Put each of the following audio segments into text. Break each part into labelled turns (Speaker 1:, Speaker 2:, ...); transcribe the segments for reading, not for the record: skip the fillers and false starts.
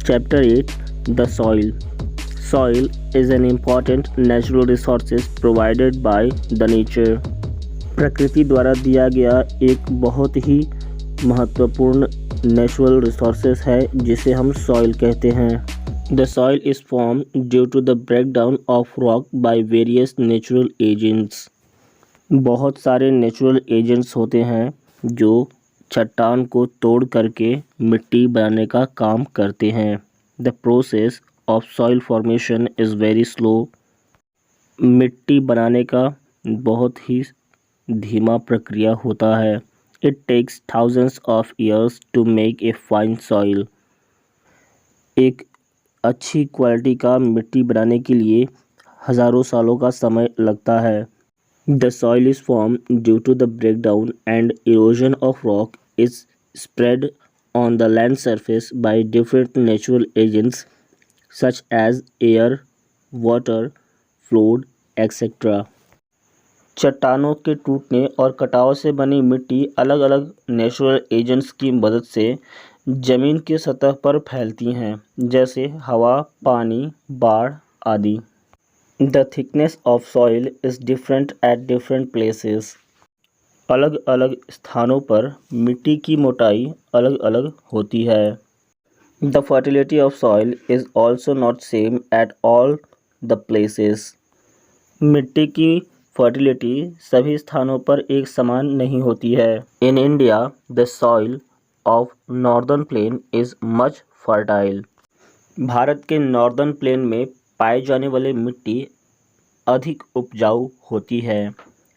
Speaker 1: Chapter 8. The Soil. Soil is an important natural resources provided by the nature. प्रकृति द्वारा दिया गया एक बहुत ही महत्वपूर्ण नेचुरल रिसोर्सेस है जिसे हम सॉइल कहते हैं. The soil is formed due to the breakdown of rock by various natural agents. बहुत सारे नेचुरल एजेंट्स होते हैं जो चट्टान को तोड़ करके मिट्टी बनाने का काम करते हैं. The process of soil formation is very slow. मिट्टी बनाने का बहुत ही धीमा प्रक्रिया होता है. It takes thousands of years to make a fine soil. एक अच्छी क्वालिटी का मिट्टी बनाने के लिए हज़ारों सालों का समय लगता है. The soil is formed due to the breakdown and erosion of rock is spread on the land surface by different natural agents such as air, water, flood, etc. चट्टानों के टूटने और कटाव से बनी मिट्टी अलग अलग नेचुरल एजेंट्स की मदद से जमीन की सतह पर फैलती हैं, जैसे हवा, पानी, बाढ़ आदि. The thickness of soil is different at different places. अलग अलग स्थानों पर मिट्टी की मोटाई अलग अलग होती है. The fertility of soil is also not same at all the places. मिट्टी की फर्टिलिटी सभी स्थानों पर एक समान नहीं होती है. In India, the soil of northern plain is much fertile. Bharat के नॉर्दर्न प्लेन में पाए जाने वाली मिट्टी अधिक उपजाऊ होती है.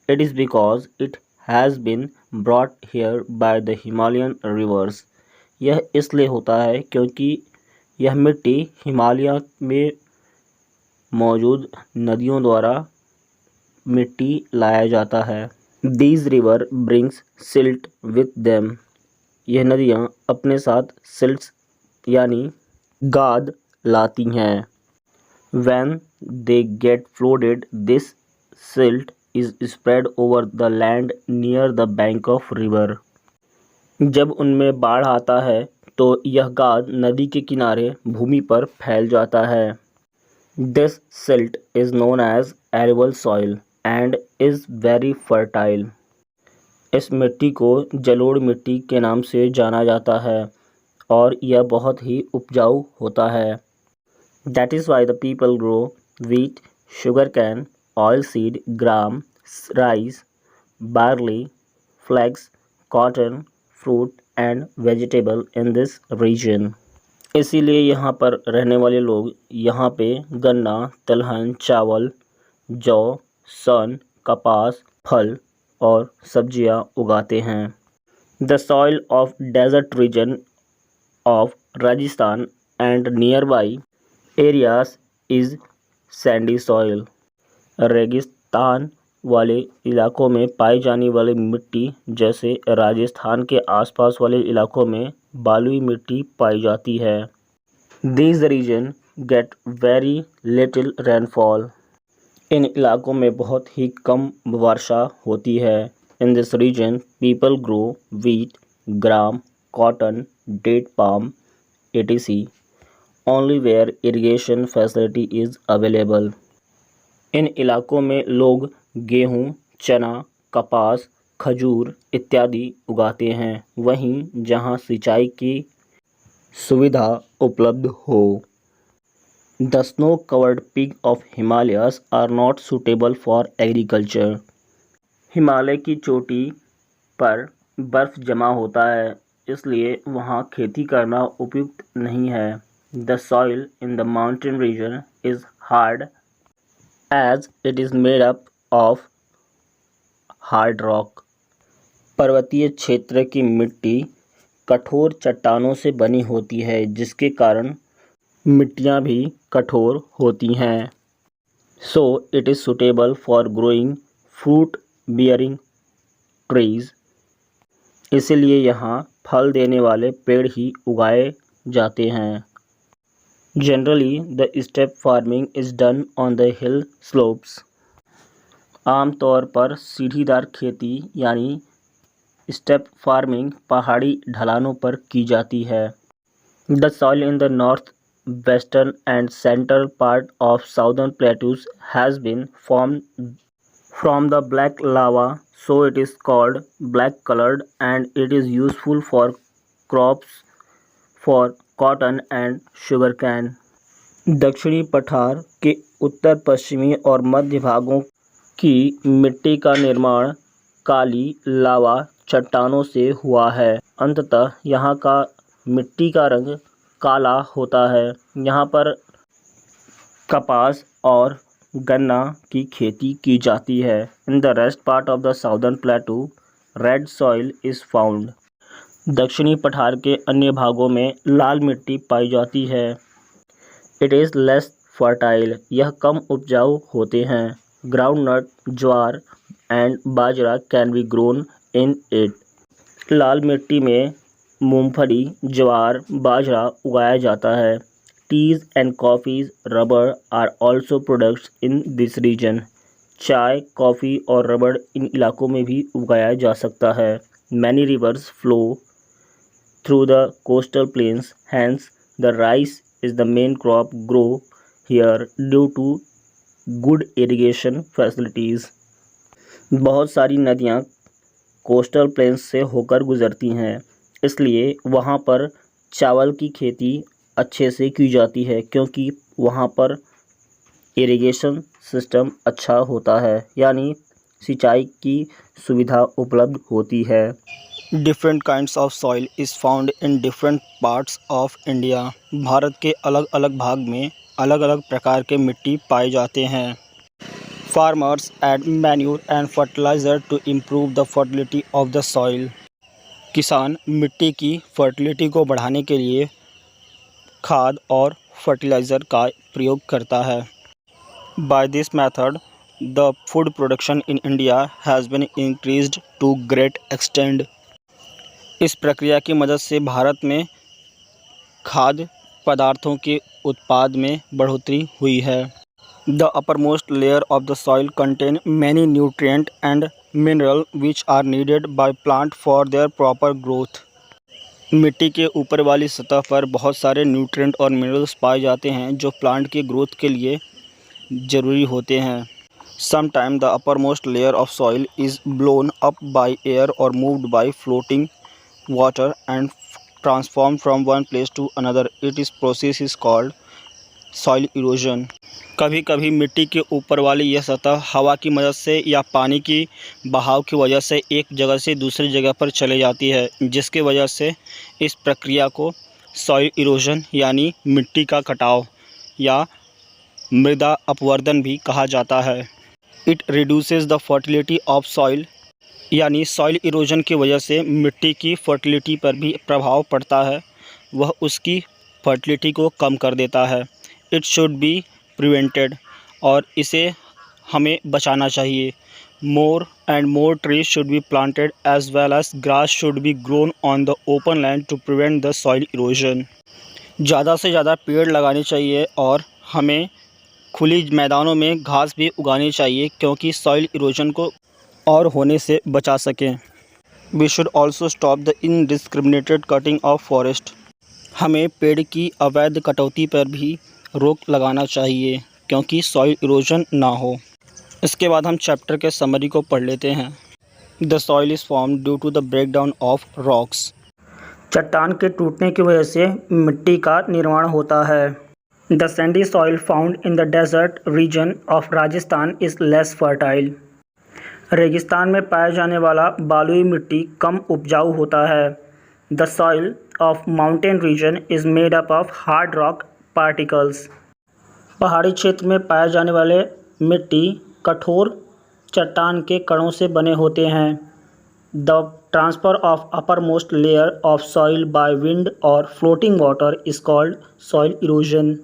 Speaker 1: It is because it has been brought here by the Himalayan rivers. यह इसलिए होता है क्योंकि यह मिट्टी हिमालय में मौजूद नदियों द्वारा मिट्टी लाया जाता है. These river brings silt with them. यह नदियाँ अपने साथ सिल्ट्स यानी गाद लाती हैं. When they get flooded, this silt is spread over the land near the bank of river. जब उनमें बाढ़ आता है तो यह गाद नदी के किनारे भूमि पर फैल जाता है. This silt is known as arable soil and is very fertile. इस मिट्टी को जलोढ़ मिट्टी के नाम से जाना जाता है और यह बहुत ही उपजाऊ होता है. That is why the people grow wheat, sugarcane, oilseed, gram, rice, barley, flax, cotton, fruit and vegetable in this region. इसीलिए यहाँ पर रहने वाले लोग यहाँ पे गन्ना, तिलहन, चावल, जौ, सन, कपास, फल और सब्जियाँ उगाते हैं. The soil of desert region of Rajasthan and nearby areas is sandy soil. रेगिस्तान वाले इलाकों में पाई जाने वाली मिट्टी जैसे राजस्थान के आसपास वाले इलाकों में बालुई मिट्टी पाई जाती है. These region get very little rainfall. इन इलाकों में बहुत ही कम वर्षा होती है. In this region, people grow wheat, gram, cotton, date palm, etc. only where irrigation facility is available. इन इलाकों में लोग गेहूँ, चना, कपास, खजूर इत्यादि उगाते हैं, वहीं जहाँ सिंचाई की सुविधा उपलब्ध हो. The snow-covered peak of Himalayas are not suitable for agriculture. Himalaya की चोटी पर बर्फ जमा होता है, इसलिए वहाँ खेती करना उपयुक्त नहीं है. The soil in the mountain region is hard as it is made up of hard rock. पर्वतीय क्षेत्र की मिट्टी कठोर चट्टानों से बनी होती है, जिसके कारण मिट्टियाँ भी कठोर होती हैं. So it is suitable for growing fruit bearing trees. इसलिए यहाँ फल देने वाले पेड़ ही उगाए जाते हैं. Generally, the steppe farming is done on the hill slopes. आमतौर पर सीढ़ीदार खेती यानी स्टेप फार्मिंग पहाड़ी ढलानों पर की जाती है. The soil in the north western and central part of southern plateaus has been formed from the black lava, so it is called black colored, and it is useful for crops for cotton and sugarcane. दक्षिणी पठार के उत्तर पश्चिमी और मध्य भागों की मिट्टी का निर्माण काली लावा चट्टानों से हुआ है। अंततः यहाँ का मिट्टी का रंग काला होता है। यहाँ पर कपास और गन्ना की खेती की जाती है। In the rest part of the southern प्लेटू red soil is found. दक्षिणी पठार के अन्य भागों में लाल मिट्टी पाई जाती है। इट इज़ लेस फर्टाइल, यह कम उपजाऊ होते हैं। Groundnut, jowar and bajra can be grown in it. लाल मिट्टी में मूंगफली, ज्वार, बाजरा उगाया जाता है। Teas and coffees, rubber are also products in this region. चाय, कॉफ़ी और रबड़ इन इलाकों में भी उगाया जा सकता है। Many rivers flow through the coastal plains, hence the rice is the main crop grow here due to good irrigation facilities। बहुत सारी नदियाँ कोस्टल प्लेन्स से होकर गुज़रती हैं, इसलिए वहाँ पर चावल की खेती अच्छे से की जाती है क्योंकि वहाँ पर इरिगेशन सिस्टम अच्छा होता है, यानी सिंचाई की सुविधा उपलब्ध होती है। Different kinds of soil is found in different parts of India. Bharat के अलग अलग भाग में अलग अलग प्रकार के मिट्टी पाए जाते हैं। Farmers add manure and fertiliser to improve the fertility of the soil. किसान मिट्टी की फर्टिलिटी को बढ़ाने के लिए खाद और फर्टिलाइज़र का प्रयोग करता है। By this method the food production in India has been increased to great extend. इस प्रक्रिया की मदद से भारत में खाद्य पदार्थों के उत्पाद में बढ़ोतरी हुई है। The uppermost layer of the soil contain many nutrient and mineral which are needed by plant for their proper growth. मिट्टी के ऊपर वाली सतह पर बहुत सारे न्यूट्रिएंट और मिनरल्स पाए जाते हैं जो प्लांट के ग्रोथ के लिए ज़रूरी होते हैं। Sometime the uppermost layer of soil is blown up by air और moved by floating water and transformed from one place to another. Its process is called soil erosion। कभी कभी मिट्टी के ऊपर वाली यह सतह हवा की मदद से या पानी की बहाव की वजह से एक जगह से दूसरी जगह पर चले जाती है, जिसके वजह से इस प्रक्रिया को सॉइल इरोजन यानी मिट्टी का कटाव या मृदा अपवर्धन भी कहा जाता है। It reduces the fertility of soil, यानी सॉइल इरोजन की वजह से मिट्टी की फर्टिलिटी पर भी प्रभाव पड़ता है, वह उसकी फर्टिलिटी को कम कर देता है। इट शुड बी प्रिवेंटेड, और इसे हमें बचाना चाहिए। More and more trees should be planted as well as grass should be grown on the open land to prevent the soil erosion. ज़्यादा से ज़्यादा पेड़ लगाने चाहिए और हमें खुली मैदानों में घास भी उगानी चाहिए क्योंकि सॉइल इरोजन को और होने से बचा सकें। We should also stop the indiscriminated cutting of forest. हमें पेड़ की अवैध कटौती पर भी रोक लगाना चाहिए क्योंकि सॉइल इरोजन ना हो। इसके बाद हम चैप्टर के समरी को पढ़ लेते हैं। The soil is formed due to the breakdown of rocks. चट्टान के टूटने की वजह से मिट्टी का निर्माण होता है। The sandy soil found in the desert region of Rajasthan is less fertile. रेगिस्तान में पाया जाने वाला बालुई मिट्टी कम उपजाऊ होता है। The soil of mountain region is made up of hard rock particles. पहाड़ी क्षेत्र में पाए जाने वाले मिट्टी कठोर चट्टान के कणों से बने होते हैं। The transfer of upper most layer of soil by wind और floating water is called soil erosion.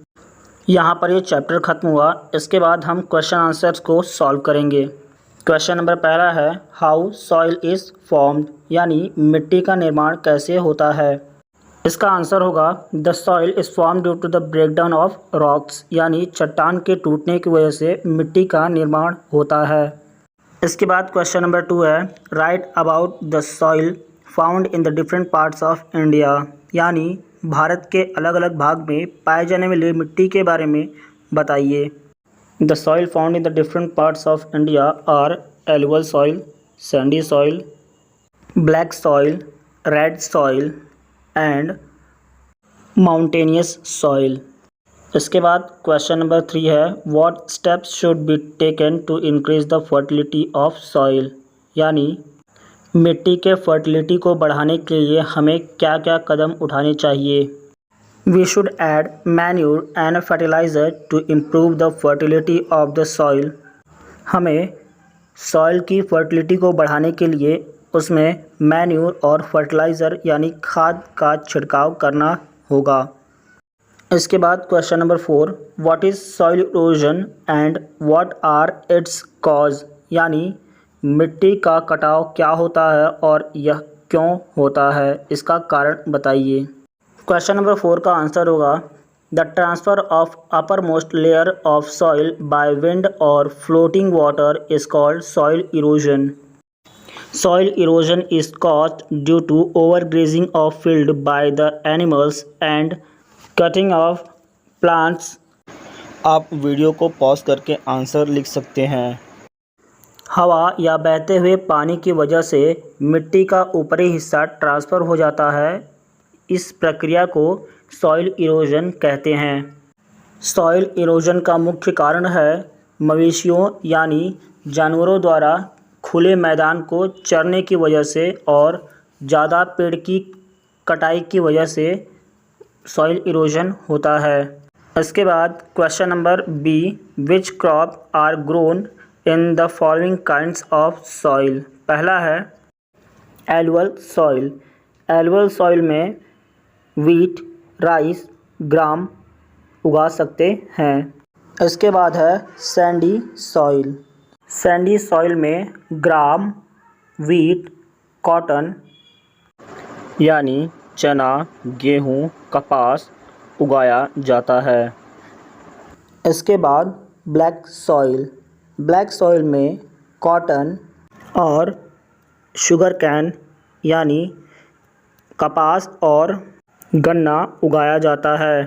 Speaker 1: यहाँ पर ये चैप्टर ख़त्म हुआ। इसके बाद हम क्वेश्चन आंसर्स को सॉल्व करेंगे। क्वेश्चन नंबर पहला है हाउ सॉइल इज़ फॉर्म्ड, यानी मिट्टी का निर्माण कैसे होता है। इसका आंसर होगा the soil is formed due to the breakdown of rocks, यानी चट्टान के टूटने की वजह से मिट्टी का निर्माण होता है। इसके बाद क्वेश्चन नंबर 2 है right about the soil found in the different parts of India, यानी भारत के अलग अलग भाग में पाए जाने वाली मिट्टी के बारे में बताइए। The soil found in the different parts of India are alluvial soil, sandy soil, black soil, red soil and mountainous soil. इसके बाद क्वेश्चन नंबर 3 है, what steps should be taken to increase the fertility of soil, यानी मिट्टी के fertility को बढ़ाने के लिए हमें क्या क्या कदम उठाने चाहिए। We should add manure and fertiliser to improve the fertility of the soil. हमें सॉइल की फर्टिलिटी को बढ़ाने के लिए उसमें मैन्यूर और फर्टिलाइज़र यानी खाद का छिड़काव करना होगा। इसके बाद question number 4, what is soil erosion and what are its cause, यानी मिट्टी का कटाव क्या होता है और यह क्यों होता है, इसका कारण बताइए। क्वेश्चन नंबर 4 का आंसर होगा, the transfer of upper most layer of soil by wind और floating water is called soil erosion. Soil erosion is caused due to overgrazing of field by the animals and cutting of plants। आप video को pause करके answer लिख सकते हैं। हवा या बहते हुए पानी की वजह से मिट्टी का ऊपरी हिस्सा ट्रांसफ़र हो जाता है। इस प्रक्रिया को सॉइल इरोजन कहते हैं। सॉइल इरोजन का मुख्य कारण है मवेशियों यानी जानवरों द्वारा खुले मैदान को चरने की वजह से और ज़्यादा पेड़ की कटाई की वजह से सॉइल इरोजन होता है। इसके बाद question number B, which crop are grown in the following kinds of soil. पहला है एलुवल सॉइल। एलुवल सॉइल में वीट, राइस, ग्राम उगा सकते हैं। इसके बाद है सैंडी सॉइल। सैंडी सॉइल में ग्राम, वीट, कॉटन यानी चना, गेहूँ, कपास उगाया जाता है। इसके बाद ब्लैक सॉइल। ब्लैक सॉइल में कॉटन और शुगर कैन यानी कपास और गन्ना उगाया जाता है।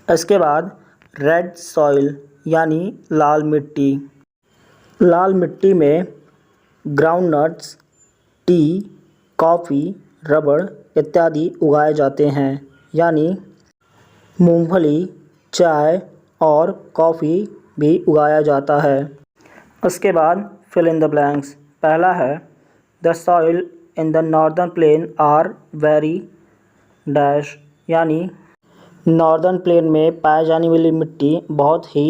Speaker 1: इसके बाद रेड सॉइल यानी लाल मिट्टी। लाल मिट्टी में ग्राउंडनट्स, टी, कॉफ़ी, रबड़ इत्यादि उगाए जाते हैं, यानी मूंगफली, चाय और कॉफ़ी भी उगाया जाता है। उसके बाद फिल इन द ब्लैंक्स। पहला है the soil in the northern plain are very dash, यानी नॉर्दर्न प्लेन में पाए जाने वाली मिट्टी बहुत ही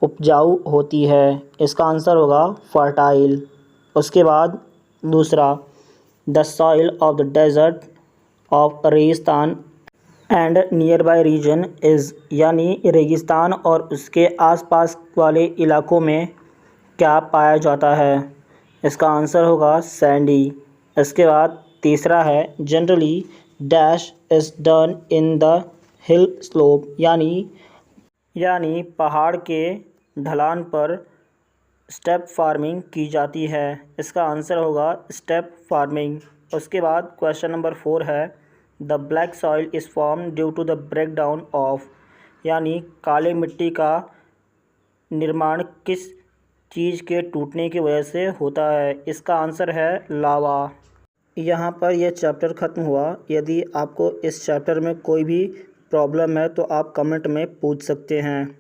Speaker 1: उपजाऊ होती है। इसका आंसर होगा फर्टाइल। उसके बाद दूसरा, the soil of the desert of रेगिस्तान and near by region is, यानी रेगिस्तान और उसके आसपास वाले इलाकों में क्या पाया जाता है। इसका आंसर होगा सैंडी। इसके बाद तीसरा है generally dash is done in the hill slope, यानी पहाड़ के ढलान पर स्टेप फार्मिंग की जाती है। इसका आंसर होगा स्टेप फार्मिंग। उसके बाद क्वेश्चन नंबर 4 है the black soil is form due to the break down of, यानी काले मिट्टी का निर्माण किस चीज़ के टूटने की वजह से होता है। इसका आंसर है लावा। यहाँ पर यह चैप्टर ख़त्म हुआ। यदि आपको इस चैप्टर में कोई भी प्रॉब्लम है तो आप कमेंट में पूछ सकते हैं।